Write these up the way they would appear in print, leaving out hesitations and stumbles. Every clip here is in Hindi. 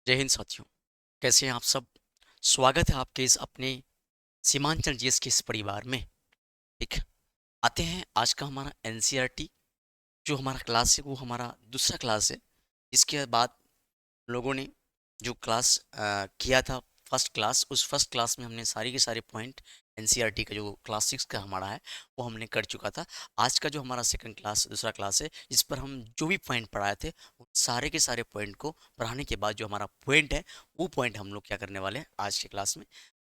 जय हिंद साथियों। कैसे हैं आप सब? स्वागत है आपके इस अपने सीमांचल जीएस के इस परिवार में। ठीक, आते हैं आज का हमारा एनसीईआरटी जो हमारा क्लास है वो हमारा दूसरा क्लास है। इसके बाद लोगों ने जो क्लास किया था फर्स्ट क्लास, उस फर्स्ट क्लास में हमने सारे के सारे पॉइंट एनसीईआरटी का जो क्लास 6 का हमारा है वो हमने कर चुका था। आज का जो हमारा सेकंड क्लास दूसरा क्लास है जिस पर हम जो भी पॉइंट पढ़ाए थे उन सारे के सारे पॉइंट को पढ़ाने के बाद जो हमारा पॉइंट है वो पॉइंट हम लोग क्या करने वाले हैं आज के क्लास में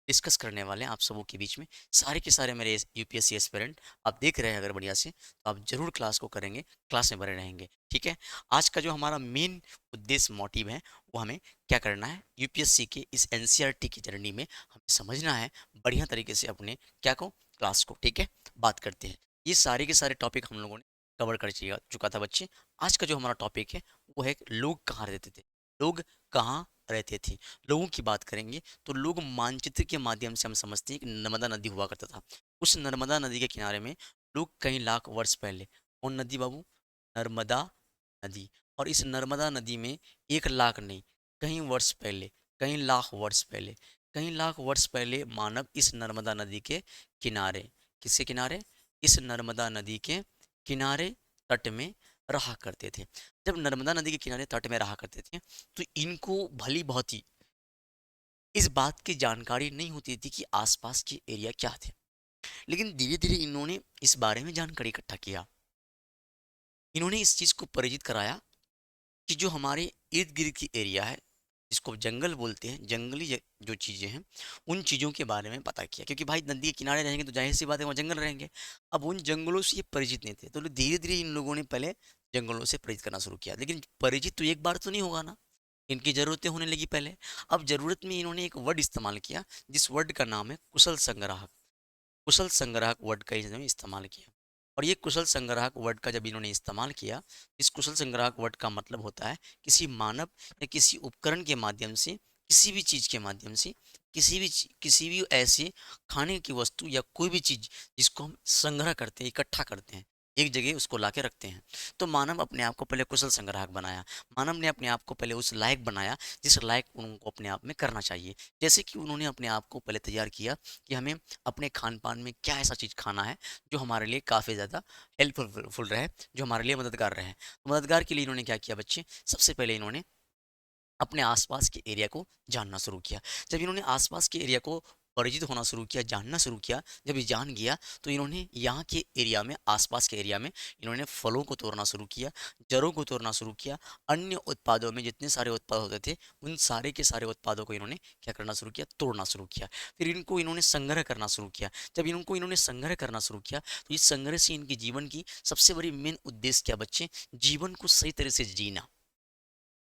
डिस्कस करने वाले हैं आप सबों के बीच में। सारे के सारे मेरे यूपीएससी एस्पिरेंट आप देख रहे हैं अगर बढ़िया से तो आप जरूर क्लास को करेंगे, क्लास में बने रहेंगे। ठीक है, आज का जो हमारा मेन उद्देश्य मोटिव है वो हमें क्या करना है, यूपीएससी के इस एनसीईआरटी की जर्नी में हमें समझना है बढ़िया तरीके से अपने क्या को क्लास को। ठीक है, बात करते हैं। ये सारे के सारे टॉपिक हम लोगों ने कवर कर चुका था बच्चे। आज का जो हमारा टॉपिक है वो है लोग कहाँ रहते थे। लोग कहाँ रहते थे, लोगों की बात करेंगे तो लोग मानचित्र के माध्यम से हम समझते हैं कि नर्मदा नदी हुआ करता था। उस नर्मदा नदी के किनारे में लोग कई लाख वर्ष पहले, कौन नदी बाबू? नर्मदा नदी। और इस नर्मदा नदी में 1 लाख नहीं, कई वर्ष पहले, कई लाख वर्ष पहले, कई लाख वर्ष पहले मानव इस नर्मदा नदी के किनारे, किसके किनारे? इस नर्मदा नदी के किनारे, तट में रहा करते थे। जब नर्मदा नदी के किनारे तट में रहा करते थे तो इनको भली भांति इस बात की जानकारी नहीं होती थी कि आसपास के एरिया क्या थे। लेकिन धीरे धीरे इन्होंने इस बारे में जानकारी इकट्ठा किया। इन्होंने इस चीज को परिचित कराया कि जो हमारे इर्द गिर्द की एरिया है जिसको जंगल बोलते हैं, जंगली जो चीजें हैं उन चीजों के बारे में पता किया। क्योंकि भाई नदी के किनारे रहेंगे तो जाहिर सी बात है वहाँ जंगल रहेंगे। अब उन जंगलों से ये परिचित नहीं थे तो धीरे धीरे इन लोगों ने पहले जंगलों से परिचित करना शुरू किया। लेकिन परिचित तो एक बार तो नहीं होगा ना, इनकी ज़रूरतें होने लगी पहले। अब ज़रूरत में इन्होंने एक वर्ड इस्तेमाल किया जिस वर्ड का नाम है कुशल संग्राहक। कुशल संग्राहक वर्ड का इन्होंने इस्तेमाल किया। और ये कुशल संग्राहक वर्ड का जब इन्होंने इस्तेमाल किया, इस कुशल संग्राहक वर्ड का मतलब होता है किसी मानव या किसी उपकरण के माध्यम से, किसी भी चीज़ के माध्यम से, किसी भी ऐसे खाने की वस्तु या कोई भी चीज़ जिसको हम संग्रह करते हैं, इकट्ठा करते हैं, एक जगह उसको लाके रखते हैं। तो मानव अपने आप को पहले कुशल संग्राहक बनाया। मानव ने अपने आप को पहले उस लायक बनाया जिस लायक उनको अपने आप में करना चाहिए। जैसे कि उन्होंने अपने आप को पहले तैयार किया कि हमें अपने खान-पान में क्या ऐसा चीज़ खाना है जो हमारे लिए काफ़ी ज़्यादा हेल्पफुल फुल रहे, जो हमारे लिए मददगार रहे। तो मददगार के लिए इन्होंने क्या किया बच्चे, सबसे पहले इन्होंने अपने आसपास के एरिया को जानना शुरू किया। जब इन्होंने आसपास के एरिया को परिचित होना शुरू किया, जानना शुरू किया, जब ये जान गया तो इन्होंने यहाँ के एरिया में, आसपास के एरिया में इन्होंने फलों को तोड़ना शुरू किया, जड़ों को तोड़ना शुरू किया। अन्य उत्पादों में जितने सारे उत्पाद होते थे उन सारे के सारे उत्पादों को इन्होंने क्या करना शुरू किया, तोड़ना शुरू किया। फिर इनको इन्होंने संग्रह करना शुरू किया। जब इनको इन्होंने संग्रह करना शुरू किया तो इस संग्रह से इनके जीवन की सबसे बड़ी मेन उद्देश्य क्या बच्चे, जीवन को सही तरह से जीना,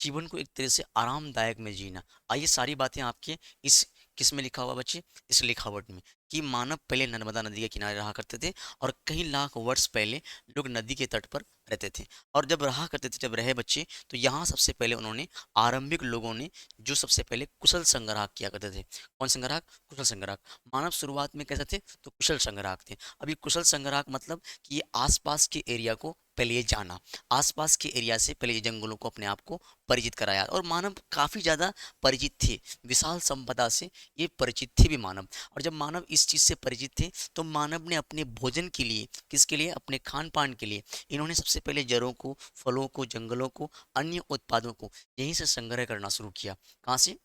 जीवन को एक तरह से आरामदायक में जीना। आइए सारी बातें आपके इस किस में लिखा हुआ बच्चे, इस लिखावट में, कि मानव पहले नर्मदा नदी के किनारे रहा करते थे और कई लाख वर्ष पहले लोग नदी के तट पर रहते थे। और जब रहा करते थे, जब रहे बच्चे, तो यहाँ सबसे पहले उन्होंने, आरंभिक लोगों ने जो सबसे पहले कुशल संग्राहक किया करते थे। कौन संग्राहक? कुशल संग्राहक। मानव शुरुआत में कैसे थे? तो कुशल संग्राहक थे। अभी कुशल संग्राहक मतलब कि ये आसपास के एरिया को पहले ये जाना, आसपास के एरिया से पहले ये जंगलों को अपने आप को परिचित कराया। और मानव काफ़ी ज़्यादा परिचित थे, विशाल संपदा से ये परिचित थे भी मानव। और जब मानव इस चीज़ से परिचित थे तो मानव ने अपने भोजन के लिए, किसके लिए? अपने खान पान के लिए इन्होंने सबसे पहले जड़ों को, फलों को, जंगलों को, अन्य उत्पादों को यहीं से संग्रह करना शुरू किया। कहाँ से?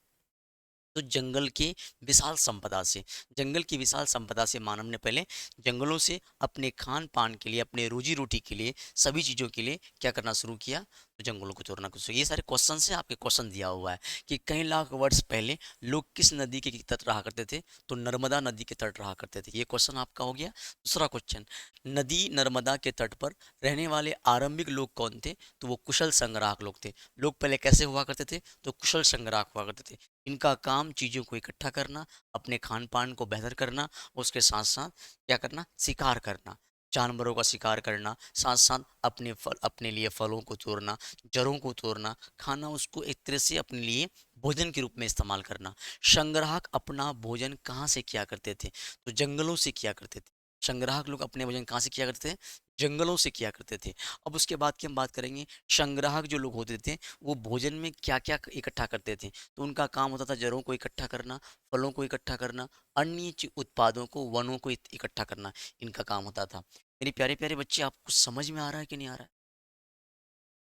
तो जंगल के विशाल संपदा से, जंगल की विशाल संपदा से मानव ने पहले जंगलों से अपने खान पान के लिए, अपने रोजी रोटी के लिए, सभी चीज़ों के लिए क्या करना शुरू किया? तो जंगलों को तोड़ना शुरू। ये सारे क्वेश्चन से आपके क्वेश्चन दिया हुआ है कि कई लाख वर्ष पहले लोग किस नदी के तट रहा करते थे? तो नर्मदा नदी के तट रहा करते थे। ये क्वेश्चन आपका हो गया। दूसरा क्वेश्चन, नदी नर्मदा के तट पर रहने वाले आरंभिक लोग कौन थे? तो वो कुशल संग्राहक लोग थे। लोग पहले कैसे हुआ करते थे? तो कुशल संग्राहक हुआ करते थे। इनका काम चीज़ों को इकट्ठा करना, अपने खान पान को बेहतर करना, उसके साथ साथ क्या करना? शिकार करना, जानवरों का शिकार करना, साथ साथ अपने फल, अपने लिए फलों को तोड़ना, जड़ों को तोड़ना, खाना, उसको एक तरह से अपने लिए भोजन के रूप में इस्तेमाल करना। संग्राहक अपना भोजन कहाँ से किया करते थे? तो जंगलों से किया करते थे। संग्राहक लोग अपने भोजन कहाँ से किया करते थे? जंगलों से किया करते थे। अब उसके बाद की हम बात करेंगे, संग्राहक जो लोग होते थे वो भोजन में क्या-क्या इकट्ठा करते थे। तो उनका काम होता था जड़ों को इकट्ठा करना, फलों को इकट्ठा करना, अन्य उत्पादों को, वनों को इकट्ठा करना, इनका काम होता था। मेरे प्यारे-प्यारे बच्चे, आपको समझ में आ रहा है कि नहीं आ रहा है?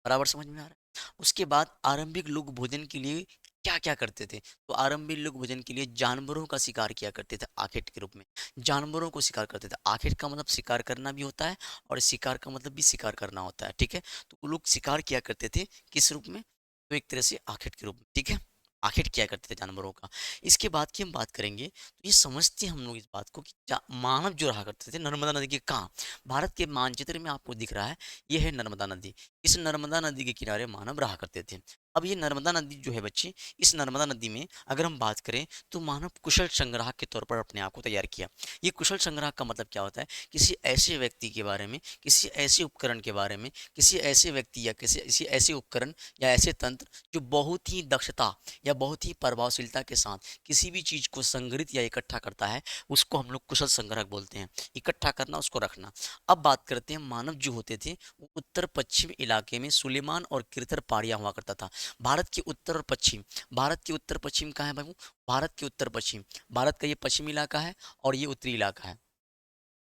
बराबर समझ में आ रहा है? उसके बाद आरंभिक लोग भोजन के लिए क्या-क्या करते थे? तो आरंभिक लोग भोजन के लिए जानवरों का शिकार किया करते थे आखेट के रूप में। जानवरों को शिकार करते थे। आखेट का मतलब शिकार करना भी होता है और शिकार का मतलब भी शिकार करना होता है, ठीक है? तो वो लोग शिकार किया करते थे किस रूप में? तो एक तरह से आखेट के रूप में, ठीक है? आखेट किया करते थे जानवरों का। इसके बाद की हम बात करेंगे, तो ये समझते हैं हम लोग इस बात को कि मानव जो रहा करते थे नर्मदा नदी के कहाँ? भारत के मानचित्र में आपको दिख रहा है, ये है नर्मदा नदी। इस नर्मदा नदी के किनारे मानव रहा करते थे। अब ये नर्मदा नदी जो है बच्चे, इस नर्मदा नदी में अगर हम बात करें तो मानव कुशल संग्राहक के तौर पर अपने आप को तैयार किया। ये कुशल संग्राहक का मतलब क्या होता है? किसी ऐसे व्यक्ति के बारे में, किसी ऐसे उपकरण के बारे में, किसी ऐसे व्यक्ति या किसी ऐसे उपकरण या ऐसे तंत्र जो बहुत ही दक्षता या बहुत ही प्रभावशीलता के साथ किसी भी चीज़ को संग्रहित या इकट्ठा करता है, उसको हम लोग कुशल संग्राहक बोलते हैं। इकट्ठा करना, उसको रखना। अब बात करते हैं मानव जो होते थे, वो उत्तर पश्चिम इलाके में सुलेमान और किरथर पहाड़ियाँ हुआ करता था। भारत के उत्तर और पश्चिम, भारत के उत्तर पश्चिम कहाँ है बाबू? भारत के उत्तर पश्चिम, भारत का ये पश्चिमी इलाका है और ये उत्तरी इलाका है।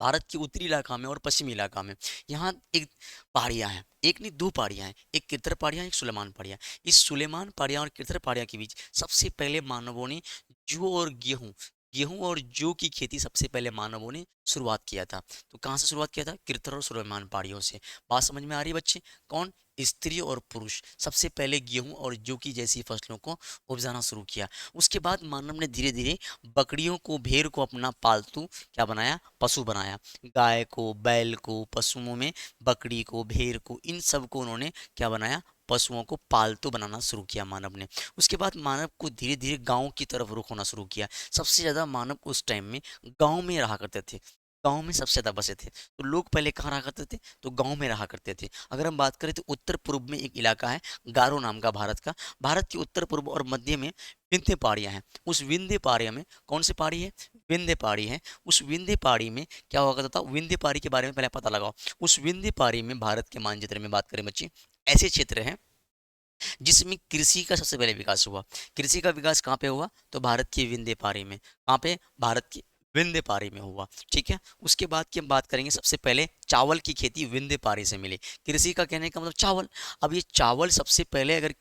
भारत के उत्तरी इलाका में और पश्चिमी इलाका में यहाँ एक पहाड़ियाँ हैं, एक नहीं दो पहाड़ियाँ हैं, एक किरथर पहाड़ियाँ, एक सुलेमान पहाड़ियाँ। इस सुलेमान पहाड़ियाँ और किरथर पहाड़ियाँ के बीच सबसे पहले मानवों ने जौ और गेहूँ, गेहूँ और जौ की खेती सबसे पहले मानवों ने शुरुआत किया था। तो कहाँ से शुरुआत किया था? किरथर और सुलेमान पहाड़ियों से। बात समझ में आ रही है बच्चे? कौन? स्त्री और पुरुष सबसे पहले गेहूं और जौ की जैसी फसलों को उपजाना शुरू किया। उसके बाद मानव ने धीरे धीरे बकरियों को, भेड़ को अपना पालतू क्या बनाया? पशु बनाया। गाय को, बैल को, पशुओं में बकरी को, भेड़ को, इन सब को उन्होंने क्या बनाया? पशुओं को पालतू बनाना शुरू किया मानव ने। उसके बाद मानव को धीरे धीरे गांव की तरफ रुख होना शुरू किया। सबसे ज़्यादा मानव उस टाइम में गांव में रहा करते थे, गांव में सबसे ज़्यादा बसे थे। तो लोग पहले कहाँ रहा करते थे? तो गांव में रहा करते थे। अगर हम बात करें तो उत्तर पूर्व में एक इलाका है गारो नाम का भारत का। भारत के उत्तर पूर्व और मध्य में विंध्य पहाड़ियाँ हैं। उस विंध्य पहाड़ियों में कौन सी पहाड़ी है? विंध्य पहाड़ी है। उस विंध्य पहाड़ी में क्या हुआ करता था? विंध्य पहाड़ी के बारे में पहले पता लगाओ। उस विंध्य पहाड़ी में भारत के मानचित्र में बात करें बच्चे, ऐसे क्षेत्र हैं जिसमें कृषि का सबसे पहले विकास हुआ। कृषि का विकास कहाँ पे हुआ? तो भारत की विंध्य पहाड़ी में। कहाँ पे? भारत की विंध्य पहाड़ी में हुआ, ठीक है। उसके बाद की हम बात करेंगे, सबसे पहले चावल की खेती विंध्य पहाड़ी से मिली। कृषि का कहने का मतलब चावल। अब ये चावल सबसे पहले अगर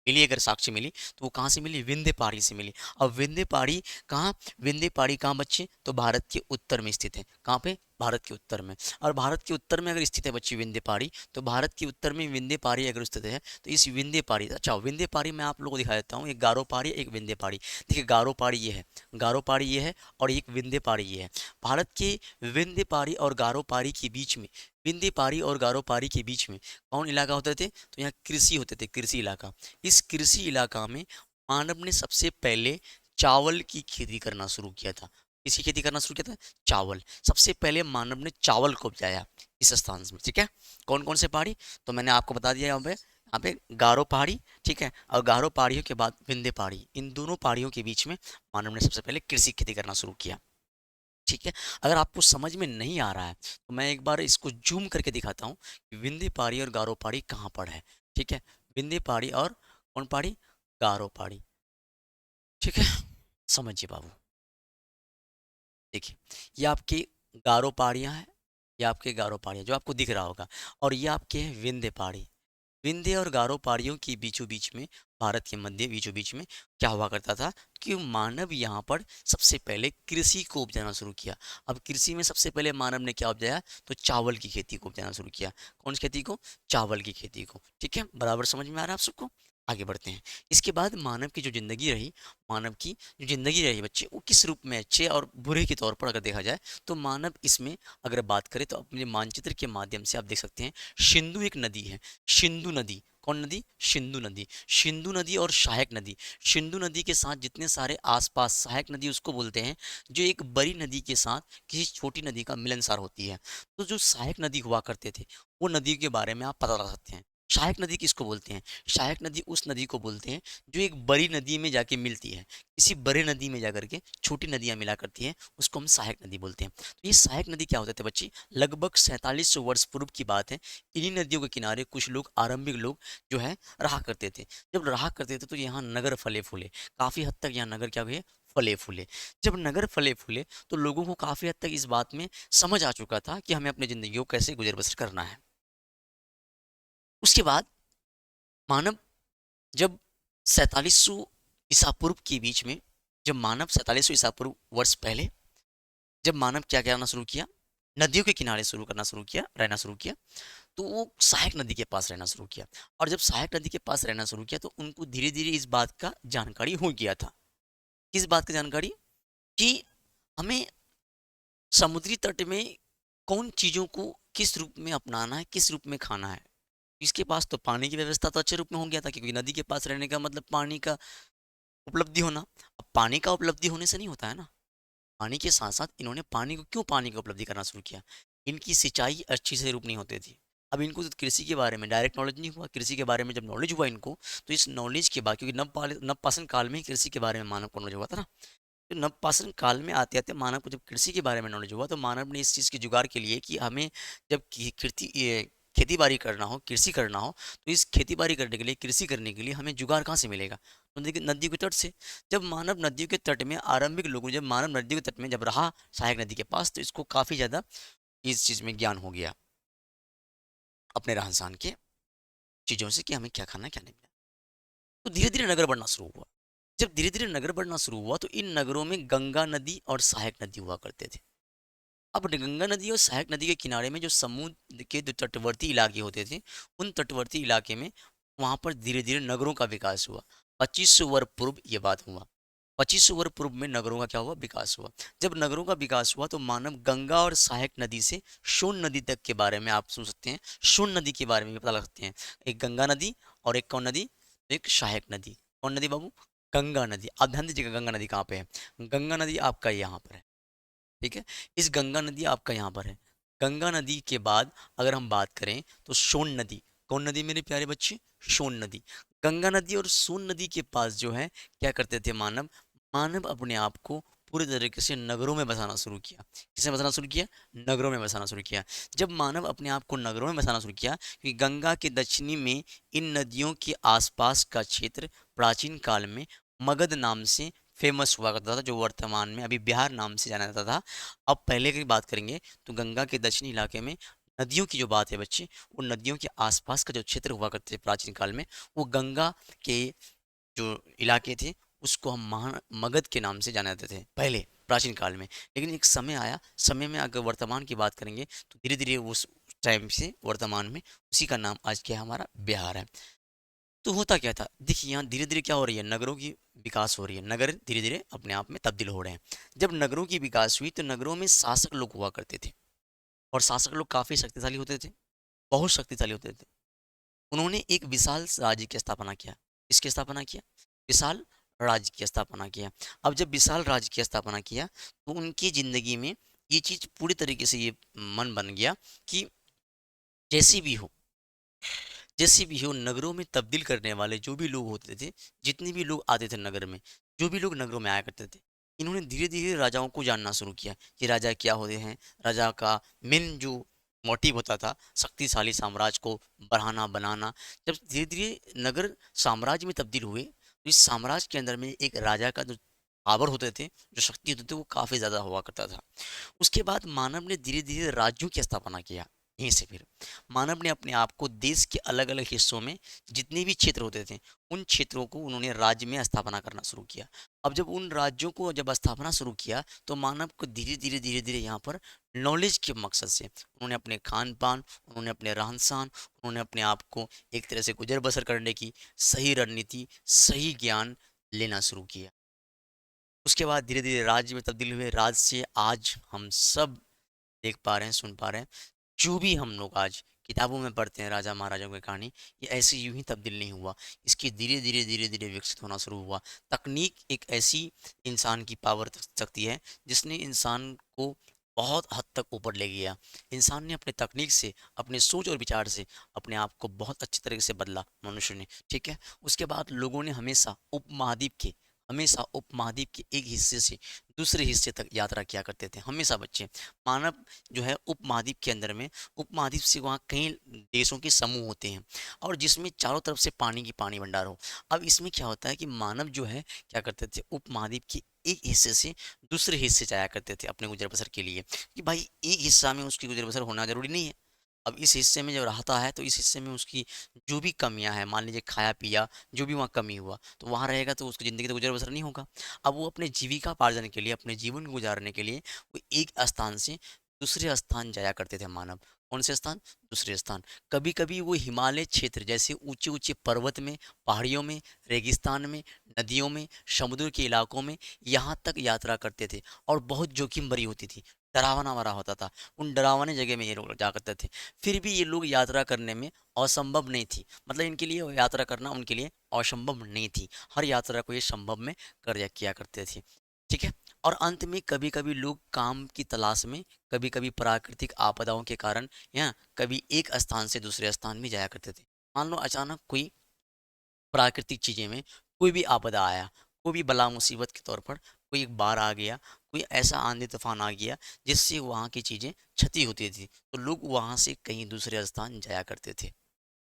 मिली, अगर साक्ष्य मिली तो वो कहाँ से मिली? विंध्य पहाड़ी से मिली। अब विंध्य पहाड़ी कहाँ? विंध्य पहाड़ी कहाँ बच्चे? तो भारत के उत्तर में स्थित है। कहाँ पे? भारत के उत्तर में। और भारत के उत्तर में अगर स्थित है बच्चे विंध्य पहाड़ी, तो भारत के उत्तर में विंध्य पहाड़ी अगर स्थित है तो इस विंध्य पहाड़ी, अच्छा विंध्य पहाड़ी मैं आप लोगों को दिखा देता हूँ। एक गारो पहाड़ी, एक विंध्य पहाड़ी। देखिए गारो पहाड़ी ये है, गारो पहाड़ी ये है और एक विंध्य पहाड़ी ये है। भारत के विंध्य पहाड़ी और गारो पहाड़ी के बीच में, विंध्य पहाड़ी और गारो पहाड़ी के बीच में कौन इलाका होते थे? तो यहाँ कृषि होते थे, कृषि इलाका। इस कृषि इलाका में मानव ने सबसे पहले चावल की खेती करना शुरू किया था। किसकी खेती करना शुरू किया था? चावल। सबसे पहले मानव ने चावल को उपजाया इस स्थान में, ठीक है। कौन कौन से पहाड़ी? तो मैंने आपको बता दिया यहाँ पे गारो पहाड़ी, ठीक है, और गारो पहाड़ियों के बाद विंध्य पहाड़ी। इन दोनों पहाड़ियों के बीच में मानव ने सबसे पहले कृषि खेती करना शुरू किया, ठीक है। अगर आपको समझ में नहीं आ रहा है तो मैं एक बार इसको जूम करके दिखाता हूँ कि विंध्य पहाड़ी और गारो पहाड़ी कहाँ पर है, ठीक है। विंध्य पहाड़ी और कौन पहाड़ी? गारो पहाड़ी, ठीक है। समझिए बाबू, देखिए ये आपकी गारो पहाड़ियाँ हैं, ये आपके गारो पहाड़ियाँ जो आपको दिख रहा होगा, और ये आपके हैं विंध्य पहाड़ी। विंध्य और गारो पहाड़ियों के बीचों बीच में, भारत के मध्य बीचों बीच में क्या हुआ करता था कि मानव यहाँ पर सबसे पहले कृषि को उपजाना शुरू किया। अब कृषि में सबसे पहले मानव ने क्या उपजाया? तो चावल की खेती को उपजाना शुरू किया। कौन सी खेती को? चावल की खेती को, ठीक है। बराबर समझ में आ रहा है आप सबको? आगे बढ़ते हैं। इसके बाद मानव की जो जिंदगी रही, मानव की जो जिंदगी रही बच्चे, वो किस रूप में, अच्छे और बुरे के तौर पर अगर देखा जाए तो मानव इसमें अगर बात करें तो अपने मानचित्र के माध्यम से आप देख सकते हैं, सिंधु एक नदी है, सिंधु नदी। कौन नदी? सिंधु नदी। सिंधु नदी और सहायक नदी, सिंधु नदी के साथ जितने सारे आसपास, सहायक नदी उसको बोलते हैं जो एक बड़ी नदी के साथ किसी छोटी नदी का मिलनसार होती है। तो जो सहायक नदी हुआ करते थे वो नदी के बारे में आप पता लगा सकते हैं। सहायक नदी किसको बोलते हैं? सहायक नदी उस नदी को बोलते हैं जो एक बड़ी नदी में जाके मिलती है। किसी बड़े नदी में जाकर के छोटी नदियाँ मिला करती हैं, उसको हम सहायक नदी बोलते हैं। तो ये सहायक नदी क्या होते थे बच्चे? लगभग 4700 वर्ष पूर्व की बात है। इन्हीं नदियों के किनारे कुछ लोग, आरंभिक लोग जो है रहा करते थे। जब रहा करते थे तो यहाँ नगर फले फूले, काफ़ी हद तक यहाँ नगर क्या हुए? फले फूले। जब नगर फले फूले तो लोगों को काफ़ी हद तक इस बात में समझ आ चुका था कि हमें अपनी ज़िंदगी को कैसे गुजर बसर करना है। उसके बाद मानव जब 4700 ईसा पूर्व के बीच में, जब मानव 4700 ईसा पूर्व वर्ष पहले जब मानव क्या करना शुरू किया, नदियों के किनारे शुरू करना शुरू किया, रहना शुरू किया, तो वो सहायक नदी के पास रहना शुरू किया। और जब सहायक नदी के पास रहना शुरू किया तो उनको धीरे धीरे इस बात का जानकारी हो गया था। किस बात की जानकारी? कि हमें समुद्री तट में कौन चीज़ों को किस रूप में अपनाना है, किस रूप में खाना है। इसके पास तो पानी की व्यवस्था तो अच्छे रूप में हो गया था, क्योंकि नदी के पास रहने का मतलब पानी का उपलब्धि होना। अब पानी का उपलब्धि होने से नहीं होता है ना। पानी के साथ साथ इन्होंने पानी का उपलब्धि करना शुरू किया। इनकी सिंचाई अच्छी से रूप नहीं होती थी। अब इनको तो कृषि के बारे में डायरेक्ट नॉलेज नहीं हुआ। कृषि के बारे में जब नॉलेज हुआ इनको, तो इस नॉलेज के बाद, क्योंकि नवपाषाण काल में ही कृषि के बारे में मानव को नॉलेज हुआ था ना, तो नवपाषाण काल में आते आते मानव को जब कृषि के बारे में नॉलेज हुआ, तो मानव ने इस चीज़ के जुगाड़ के लिए कि हमें जब खेती बाड़ी करना हो, कृषि करना हो, तो इस खेती बाड़ी करने के लिए, कृषि करने के लिए हमें जुगाड़ कहाँ से मिलेगा? तो देखिए नदियों के तट से। जब मानव नदियों के तट में, आरंभिक लोगों, जब मानव नदियों के तट में जब रहा सहायक नदी के पास, तो इसको काफ़ी ज़्यादा इस चीज़ में ज्ञान हो गया अपने रहन सहन के चीज़ों से, कि हमें क्या खाना है क्या नहीं। तो धीरे धीरे नगर बढ़ना शुरू हुआ। जब धीरे धीरे नगर बढ़ना शुरू हुआ तो इन नगरों में गंगा नदी और सहायक नदी हुआ करते थे। अब गंगा नदी और सहायक नदी के किनारे में जो समुद्र के जो तटवर्ती इलाके होते थे, उन तटवर्ती इलाके में वहां पर धीरे धीरे नगरों का विकास हुआ। 2500 वर्ष पूर्व ये बात हुआ। 2500 वर्ष पूर्व में नगरों का क्या हुआ? विकास हुआ। जब नगरों का विकास हुआ तो मानव गंगा और सहायक नदी से सोन नदी तक के बारे में आप सुन सकते हैं। सोन नदी के बारे में भी पता लग सकते हैं। एक गंगा नदी और एक कौन नदी? एक सहायक नदी। कौन नदी बाबू? गंगा नदी। आप ध्यान दीजिएगा गंगा नदी कहाँ पे है। गंगा नदी आपका यहाँ पर है, ठीक है। इस गंगा नदी आपका यहाँ पर है। गंगा नदी के बाद अगर हम बात करें तो सोन नदी। कौन नदी मेरे प्यारे बच्चे? सोन नदी। गंगा नदी और सोन नदी के पास जो है क्या करते थे मानव? मानव अपने आप को पूरे तरीके से नगरों में बसाना शुरू किया। किसने बसाना शुरू किया? नगरों में बसाना शुरू किया। जब मानव अपने आप को नगरों में बसाना शुरू किया, क्योंकि गंगा के दक्षिणी में इन नदियों के आसपास का क्षेत्र प्राचीन काल में मगध नाम से फेमस हुआ करता था, जो वर्तमान में अभी बिहार नाम से जाना जाता था। अब पहले की बात करेंगे तो गंगा के दक्षिणी इलाके में नदियों की जो बात है बच्चे, वो नदियों के आसपास का जो क्षेत्र हुआ करते थे प्राचीन काल में, वो गंगा के जो इलाके थे उसको हम महा मगध के नाम से जाने जाते थे पहले प्राचीन काल में। लेकिन एक समय आया, समय में अगर वर्तमान की बात करेंगे तो धीरे धीरे उस टाइम से वर्तमान में उसी का नाम आज क्या है? हमारा बिहार है। तो होता क्या था? देखिए यहाँ धीरे धीरे क्या हो रही है? नगरों की विकास हो रही है। नगर धीरे धीरे अपने आप में तब्दील हो रहे हैं। जब नगरों की विकास हुई तो नगरों में शासक लोग हुआ करते थे, और शासक लोग काफी शक्तिशाली होते थे, बहुत शक्तिशाली होते थे। उन्होंने एक विशाल राज्य की स्थापना किया। इसकी स्थापना किया? विशाल राज्य की स्थापना किया। अब जब विशाल राज्य की स्थापना किया तो उनकी जिंदगी में ये चीज पूरी तरीके से ये मन बन गया कि जैसी भी हो, जैसे भी हो, नगरों में तब्दील करने वाले जो भी लोग होते थे, जितने भी लोग आते थे नगर में, जो भी लोग नगरों में आया करते थे, इन्होंने धीरे धीरे राजाओं को जानना शुरू किया कि राजा क्या होते हैं। राजा का मेन जो मोटिव होता था शक्तिशाली साम्राज्य को बढ़ाना बनाना। जब धीरे धीरे नगर साम्राज्य में तब्दील हुए तो इस साम्राज्य के अंदर में एक राजा का जो पावर होते थे, जो शक्ति होते थे, वो काफ़ी ज़्यादा हुआ करता था। उसके बाद मानव ने धीरे धीरे राज्यों की स्थापना किया। यहीं से फिर मानव ने अपने आप को देश के अलग अलग हिस्सों में जितने भी क्षेत्र होते थे, उन क्षेत्रों को उन्होंने राज्य में स्थापना करना शुरू किया। अब जब उन राज्यों को जब स्थापना शुरू किया तो मानव को धीरे धीरे यहाँ पर नॉलेज के मकसद से उन्होंने अपने खान पान, उन्होंने अपने रहन सहन, उन्होंने अपने आप को एक तरह से गुजर बसर करने की सही रणनीति, सही ज्ञान लेना शुरू किया। उसके बाद धीरे धीरे राज्य में तब्दील हुए। राज्य से आज हम सब देख पा रहे हैं, सुन पा रहे हैं, जो भी हम लोग आज किताबों में पढ़ते हैं राजा महाराजाओं की कहानी, ये ऐसे यूं ही तब्दील नहीं हुआ। इसकी धीरे धीरे विकसित होना शुरू हुआ। तकनीक एक ऐसी इंसान की पावर शक्ति है जिसने इंसान को बहुत हद तक ऊपर ले गया। इंसान ने अपने तकनीक से, अपने सोच और विचार से अपने आप को बहुत अच्छी तरीके से बदला मनुष्य ने, ठीक है। उसके बाद लोगों ने हमेशा उपमहाद्वीप के एक हिस्से से दूसरे हिस्से तक यात्रा किया करते थे, हमेशा बच्चे। मानव जो है उपमहाद्वीप के अंदर में, उपमहाद्वीप से वहाँ कई देशों के समूह होते हैं और जिसमें चारों तरफ से पानी की पानी भंडार हो। अब इसमें क्या होता है कि मानव जो है क्या करते थे, उपमहाद्वीप के एक हिस्से से दूसरे हिस्से जाया करते थे अपने गुजर बसर के लिए, कि भाई एक हिस्सा में उसकी गुजर बसर होना जरूरी नहीं है। अब इस हिस्से में जब रहता है तो इस हिस्से में उसकी जो भी कमियां हैं, मान लीजिए खाया पिया, जो भी वहाँ कमी हुआ तो वहाँ रहेगा तो उसकी ज़िंदगी तो गुजर बसर नहीं होगा। अब वो अपने जीविका पार्जन के लिए, अपने जीवन को गुजारने के लिए वो एक स्थान से दूसरे स्थान जाया करते थे मानव। कौन से स्थान? दूसरे स्थान। कभी कभी वो हिमालय क्षेत्र जैसे ऊंचे ऊंचे पर्वत में, पहाड़ियों में, रेगिस्तान में, नदियों में, समुद्र के इलाकों में यहाँ तक यात्रा करते थे और बहुत जोखिम भरी होती थी, डरावना भरा होता था। उन डरावने जगह में ये लोग जा करते थे। फिर भी ये लोग यात्रा करने में असंभव नहीं थी, मतलब इनके लिए वो यात्रा करना उनके लिए असंभव नहीं थी। हर यात्रा को ये संभव में कर किया करते थे, ठीक है। और अंत में कभी कभी लोग काम की तलाश में, कभी कभी प्राकृतिक आपदाओं के कारण या कभी एक स्थान से दूसरे स्थान में जाया करते थे। मान लो अचानक कोई प्राकृतिक चीज़ें में कोई भी आपदा आया, कोई भी बला मुसीबत के तौर पर कोई एक बाढ़ आ गया, कोई ऐसा आंधी तूफान आ गया जिससे वहाँ की चीज़ें क्षति होती थी, तो लोग वहाँ से कहीं दूसरे स्थान जाया करते थे,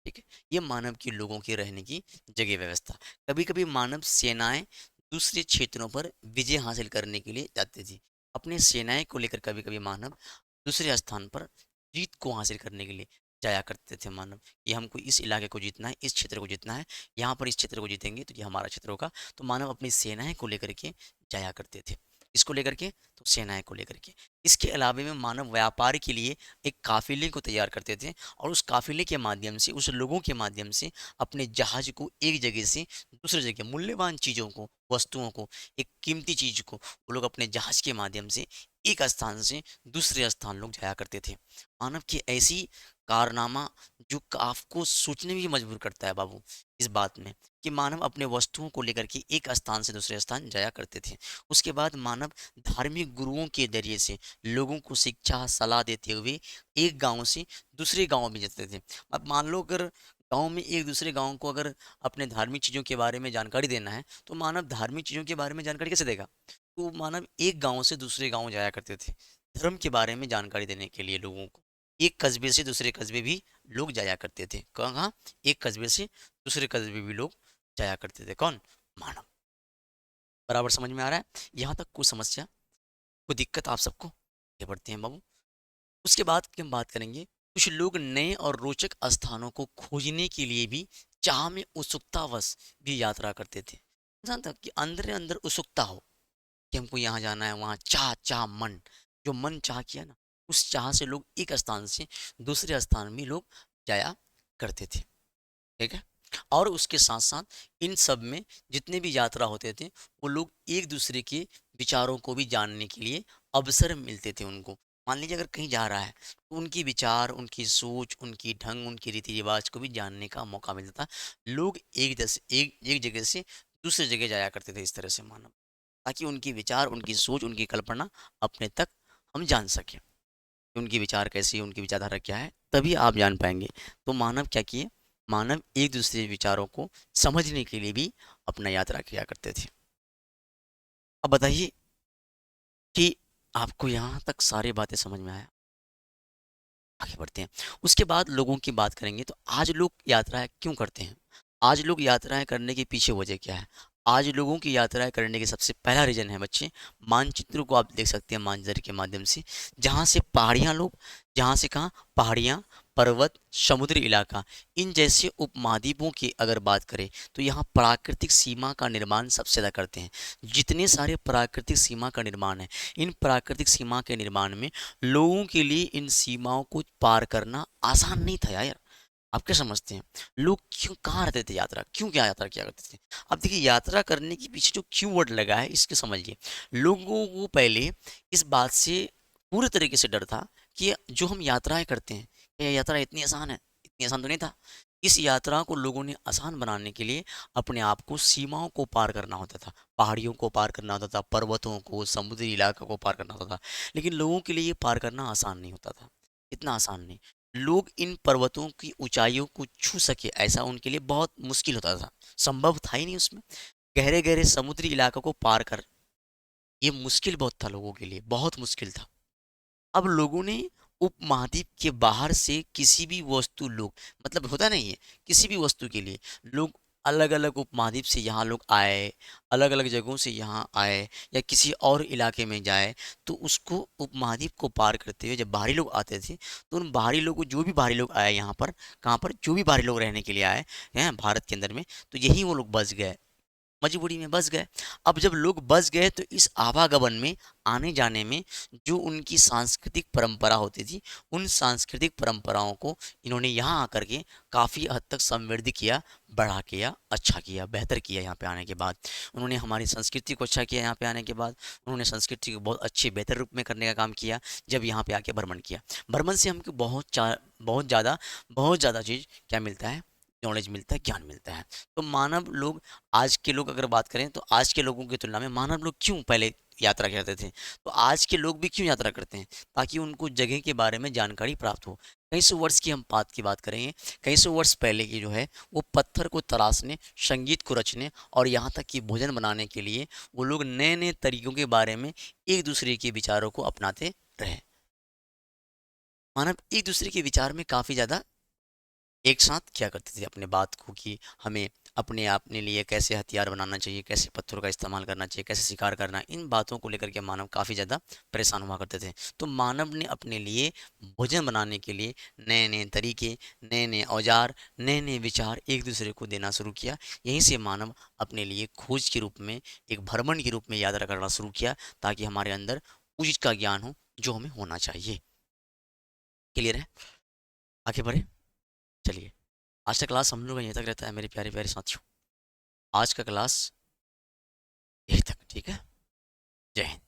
ठीक है। ये मानव की, लोगों की रहने की जगह व्यवस्था। कभी कभी मानव सेनाएं दूसरे क्षेत्रों पर विजय हासिल करने के लिए जाती थी। अपने सेनाएं को लेकर कभी कभी मानव दूसरे स्थान पर जीत को हासिल करने के लिए जाया करते थे मानव। ये हमको इस इलाके को जीतना है, इस क्षेत्र को जीतना है, यहाँ पर इस क्षेत्र को जीतेंगे तो ये हमारा क्षेत्र होगा। तो मानव अपनी सेनाएं को लेकर के जाया करते थे। इसको लेकर के, तो सेनाएं को लेकर के। इसके अलावे में मानव व्यापार के लिए एक काफिले को तैयार करते थे और उस काफिले के माध्यम से, उस लोगों के माध्यम से अपने जहाज को एक जगह से दूसरे जगह, मूल्यवान चीज़ों को, वस्तुओं को, एक कीमती चीज़ को वो लोग अपने जहाज के माध्यम से एक स्थान से दूसरे स्थान लोग जाया करते थे। मानव की ऐसी कारनामा जो आपको सोचने में भी मजबूर करता है बाबू, इस बात में कि मानव अपने वस्तुओं को लेकर के एक स्थान से दूसरे स्थान जाया करते थे। उसके बाद मानव धार्मिक गुरुओं के जरिए से लोगों को शिक्षा सलाह देते हुए एक गांव से दूसरे गांव में जाते थे। अब मान लो अगर गांव में एक दूसरे गांव को अगर अपने धार्मिक चीज़ों के बारे में जानकारी देना है तो मानव धार्मिक चीज़ों के बारे में जानकारी कैसे देगा? तो मानव एक गांव से दूसरे गांव जाया करते थे धर्म के बारे में जानकारी देने के लिए लोगों को। एक कस्बे से दूसरे कस्बे भी लोग जाया करते थे। कहाँ? एक कस्बे से दूसरे कस्बे भी लोग जाया करते थे। कौन? मानव। बराबर समझ में आ रहा है? यहाँ तक कोई समस्या, कोई दिक्कत आप सबको? आगे बढ़ते हैं बाबू। उसके बाद की हम बात करेंगे, कुछ लोग नए और रोचक स्थानों को खोजने के लिए भी चाह में उत्सुकतावश भी यात्रा करते थे। इंसान तक कि अंदर अंदर उत्सुकता हो कि हमको यहाँ जाना है, वहाँ चाह चाह मन, जो मन चाह किया ना, उस चाह से लोग एक स्थान से दूसरे स्थान में लोग जाया करते थे, ठीक है। और उसके साथ साथ इन सब में जितने भी यात्रा होते थे वो लोग एक दूसरे के विचारों को भी जानने के लिए अवसर मिलते थे उनको। मान लीजिए अगर कहीं जा रहा है तो उनकी विचार, उनकी सोच, उनकी ढंग, उनकी रीति रिवाज को भी जानने का मौका मिलता था। लोग एक जगह से दूसरे जगह जाया करते थे इस तरह से मानव, ताकि उनकी विचार, उनकी सोच, उनकी कल्पना अपने तक हम जान सकें कि उनकी विचार कैसी है, उनकी विचारधारा क्या है, तभी आप जान पाएंगे। तो मानव क्या किए? मानव एक दूसरे विचारों को समझने के लिए भी अपना यात्रा किया करते थे। अब बताइए कि आपको यहाँ तक सारी बातें समझ में आया? आगे बढ़ते हैं। उसके बाद लोगों की बात करेंगे तो आज लोग यात्राएं क्यों करते हैं? आज लोग यात्राएं करने के पीछे वजह क्या है? आज लोगों की यात्राएं करने के सबसे पहला रीजन है बच्चे, मानचित्र को आप देख सकते हैं मानचित्र के माध्यम से, जहाँ से पहाड़ियाँ लोग, जहाँ से कहाँ पहाड़ियाँ, पर्वत, समुद्री इलाका, इन जैसे उपमहाद्वीपों की अगर बात करें तो यहाँ प्राकृतिक सीमा का निर्माण सबसे ज़्यादा करते हैं। जितने सारे प्राकृतिक सीमा का निर्माण है, इन प्राकृतिक सीमा के निर्माण में लोगों के लिए इन सीमाओं को पार करना आसान नहीं था यार। आप क्या समझते हैं? लोग क्यों, कहाँ रहते थे, यात्रा क्यों, क्या यात्रा किया करते थे? अब देखिए यात्रा करने के पीछे जो क्यों वर्ड लगा है इसके समझिए। लोगों को पहले इस बात से पूरे तरीके से डर था कि जो हम यात्राएं करते हैं, क्या ये यात्रा इतनी आसान है? इतनी आसान तो नहीं था। इस यात्रा को लोगों ने आसान बनाने के लिए अपने आप को सीमाओं को पार करना होता था, पहाड़ियों को पार करना होता था, पर्वतों को, समुद्री इलाका को पार करना होता था। लेकिन लोगों के लिए ये पार करना आसान नहीं होता था, इतना आसान नहीं। लोग इन पर्वतों की ऊंचाइयों को छू सके ऐसा उनके लिए बहुत मुश्किल होता था, संभव था ही नहीं उसमें। गहरे गहरे समुद्री इलाकों को पार कर, ये मुश्किल बहुत था लोगों के लिए, बहुत मुश्किल था। अब लोगों ने उपमहाद्वीप के बाहर से किसी भी वस्तु, लोग मतलब होता नहीं है, किसी भी वस्तु के लिए लोग अलग अलग उपमहाद्वीप से यहाँ लोग आए, अलग अलग जगहों से यहाँ आए या किसी और इलाके में जाए, तो उसको उपमहाद्वीप को पार करते हुए जब बाहरी लोग आते थे, तो उन बाहरी लोगों, जो भी बाहरी लोग आए यहाँ पर, कहाँ पर, जो भी बाहरी लोग रहने के लिए आए हैं भारत के अंदर में, तो यही वो लोग बस गए, मजबूरी में बस गए। अब जब लोग बस गए तो इस आवागमन में, आने जाने में, जो उनकी सांस्कृतिक परंपरा होती थी, उन सांस्कृतिक परंपराओं को इन्होंने यहाँ आकर के काफ़ी हद तक समृद्ध किया, बढ़ा किया, अच्छा किया, बेहतर किया। यहाँ पे आने के बाद उन्होंने हमारी संस्कृति को अच्छा किया। यहाँ पे आने के बाद उन्होंने संस्कृति को बहुत अच्छे बेहतर रूप में करने का काम किया। जब यहाँ पे आके भ्रमण किया, भ्रमण से हमको बहुत ज़्यादा चीज़ क्या मिलता है, नॉलेज मिलता है, ज्ञान मिलता है। तो मानव लोग, आज के लोग अगर बात करें, तो आज के लोगों की तुलना में मानव लोग क्यों पहले यात्रा करते थे, तो आज के लोग भी क्यों यात्रा करते हैं, ताकि उनको जगह के बारे में जानकारी प्राप्त हो। कई सौ वर्ष की हम बात करेंगे, कई सौ वर्ष पहले की जो है, वो पत्थर को तराशने, संगीत को रचने और यहाँ तक कि भोजन बनाने के लिए वो लोग नए नए तरीकों के बारे में एक दूसरे के विचारों को अपनाते रहे। मानव एक दूसरे के विचार में काफ़ी ज़्यादा एक साथ क्या करते थे अपने बात को, कि हमें अपने लिए कैसे हथियार बनाना चाहिए, कैसे पत्थरों का इस्तेमाल करना चाहिए, कैसे शिकार करना, इन बातों को लेकर के मानव काफ़ी ज़्यादा परेशान हुआ करते थे। तो मानव ने अपने लिए भोजन बनाने के लिए नए नए तरीके, नए नए औजार, नए नए विचार एक दूसरे को देना शुरू किया। यहीं से मानव अपने लिए खोज के रूप में, एक भ्रमण के रूप में यात्रा करना शुरू किया, ताकि हमारे अंदर उस का ज्ञान हो जो हमें होना चाहिए। क्लियर है? आगे बढ़े, चलिए। आज का क्लास हम लोग यहीं तक रहता है मेरे प्यारे प्यारे साथियों। आज का क्लास यहीं तक, ठीक है। जय हिंद।